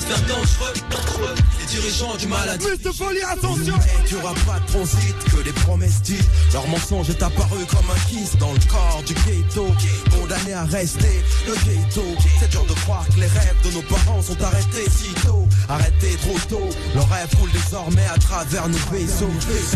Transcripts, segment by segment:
devient dangereux. Les dirigeants du mal à dire. Plus de folie, attention. Et tu auras pas de transit, que les promesses dites. Leur mensonge est apparu comme un kiss dans le corps du ghetto. Condamné à rester le ghetto. C'est dur de croire que les rêves de nos parents sont arrêtés si tôt. Arrêtés trop tôt. Leurs rêves roulent désormais à travers nos vaisseaux.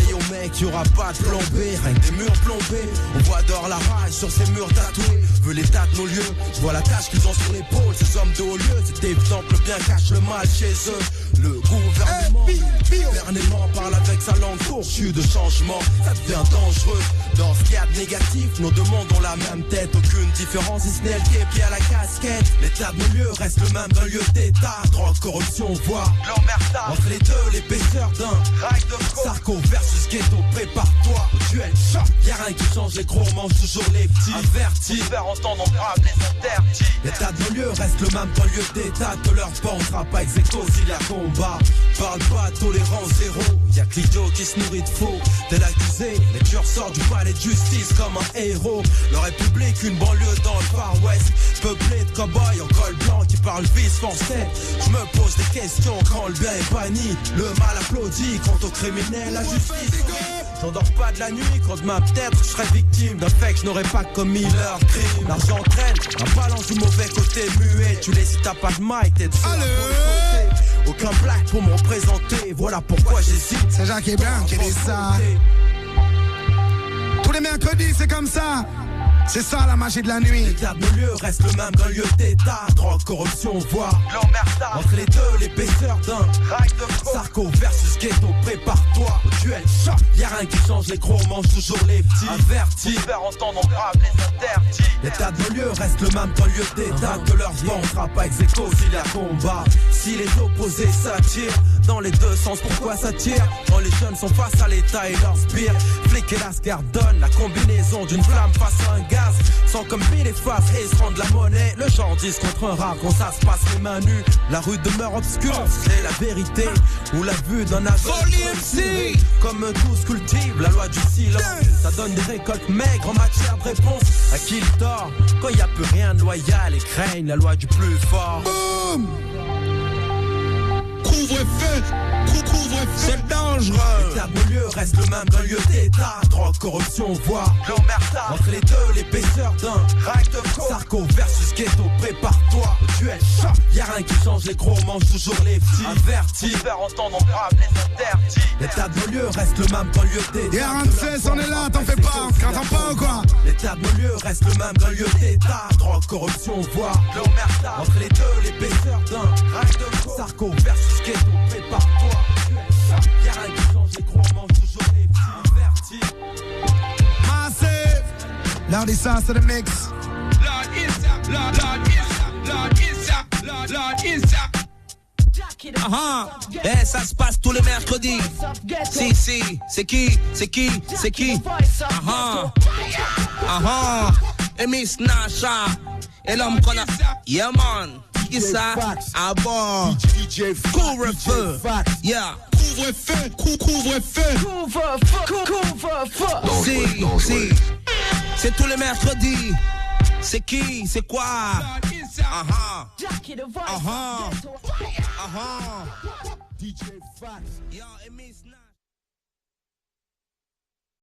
Et au mec, y'aura pas de plan B, rien que des murs plombés. On voit dehors la rage sur ces murs tatoués. Vu l'état de nos lieux, je vois la tâche qu'ils ont sur l'épaule. Ces hommes de haut lieu, cet exemple bien cache le mal chez eux. Le gouvernement parle avec sa langue fourchue de changement. Ça devient dangereux. Dans ce qu'il y a de négatif, nos deux mondes ont la même tête. Aucune différence, si ce n'est le képi à la casquette. L'état de nos lieux reste le même d'un lieu d'état. Drogue, corruption, voire l'emmerdage. Entre les deux, l'épaisseur d'un rail de faux. Sarko versus ghetto, prépare-toi au duel choc. Y'a rien qui change, les gros mangent toujours les petits. Avertis, faire entendre en grave les interdits. L'état de nos lieux reste le même d'un lieu d'état. Que leur bande sera pas ex aequo s'il y a combat. Parle pas, tolérance zéro. Y'a que l'idiot qui se nourrit de faux. Tel accusé, les tueurs sortent du palais de justice comme un héros. La République, une banlieue dans le Far West. Peuplée de cow-boys en col blanc qui parlent vice français. Je me pose des questions quand le bien est banni. Le mal applaudit, quant aux criminels, la justice. J'endors pas de la nuit, quand demain peut-être je serai victime d'un fait que je n'aurais pas commis leur crime. L'argent traîne, la balance du mauvais côté muet. Tu laisses si t'as pas de mic, t'es de aucun blague pour me représenter, voilà pourquoi j'hésite. C'est Jacques et Blanc qui dit ça. Tous les mercredis c'est comme ça. C'est ça la magie de la nuit. L'état de nos lieux reste le même d'un lieu d'état. Drogue, corruption, voire l'emmerdage. Entre les deux, l'épaisseur d'un rail de faux. Sarko versus ghetto, prépare-toi au duel choc. Y'a rien qui change, les gros mangent toujours les petits. Avertis, faire entendre en grave les interdits. L'état de nos lieux reste le même d'un lieu d'état. Que leur bande sera pas ex aequo s'il y a combat. Si les opposés s'attirent dans les deux sens, pourquoi ça tire? Quand les jeunes sont face à l'état et leur spire. Flic et lascar donne la combinaison d'une flamme face à un gaz. Sans comme mille faces et se rendre la monnaie. Le genre 10 contre un rap quand ça se passe les mains nues. La rue demeure obscure, c'est la vérité. Ou la vue d'un avion comme tous cultive la loi du silence. Ça donne des récoltes maigres en matière de réponse. À qui le tort quand y a plus rien de loyal et craignent la loi du plus fort. Boum. Couvre-feu, c'est dangereux. L'état de nos lieux reste le même d'un lieu d'état. Drogue, corruption, voire l'emmerdage. Entre les deux, l'épaisseur d'un rail de faux. Sarko versus ghetto, prépare-toi au duel choc. Y'a rien qui change, les gros mangent toujours les petits. Avertis, faire entendre en grave les interdits. L'état de nos lieux reste le même d'un lieu d'état. Y'a rien de fait, on est là, t'en fais pas, t'entends pas ou quoi? L'état de nos lieux reste le même d'un lieu d'état. Drogue, corruption, voire l'emmerdage. Entre les deux, l'épaisseur d'un rail de faux. Sarko versus ghetto, prépare-toi. Y'a rien qui change, les gros mangent toujours les petits. Avertis. Massive. Lord is to the mix. Lord Issa, Lord Issa. Eh, ça se passe tous les mercredis. Si, c'est qui? Et Miss Nasha. Et l'homme qu'on a. Yeah, man. Issa, ah bon. Couvre-feu. Yeah. Couvre-feu. Si. C'est tous les mercredis. C'est qui? C'est quoi? DJ Fax. Yo, et Miss